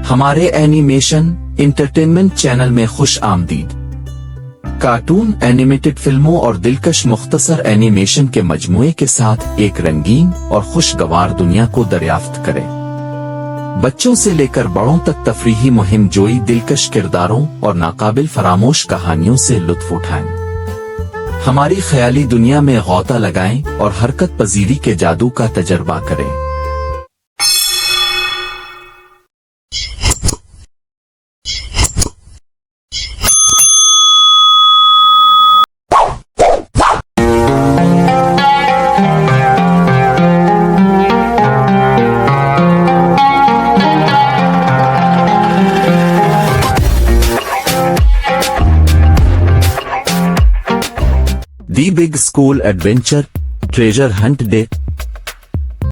हमारे animation entertainment channel में खुश आमदीद। कार्टून, एनिमेटेड फिल्मों और दिलकश मुख्तसर एनिमेशन के मजमूए के साथ एक रंगीन और खुशगवार दुनिया को दरियाफ्त करें। बच्चों से लेकर बड़ों तक तफरीही मुहिम जोई दिलकश किरदारों और नाकाबिल फरामोश कहानियों से लुत्फ उठाएं। हमारी ख्याली दुनिया में गौता लगाएं और हरकत पजीरी के जादू का तजर्बा करें। The big school adventure treasure hunt day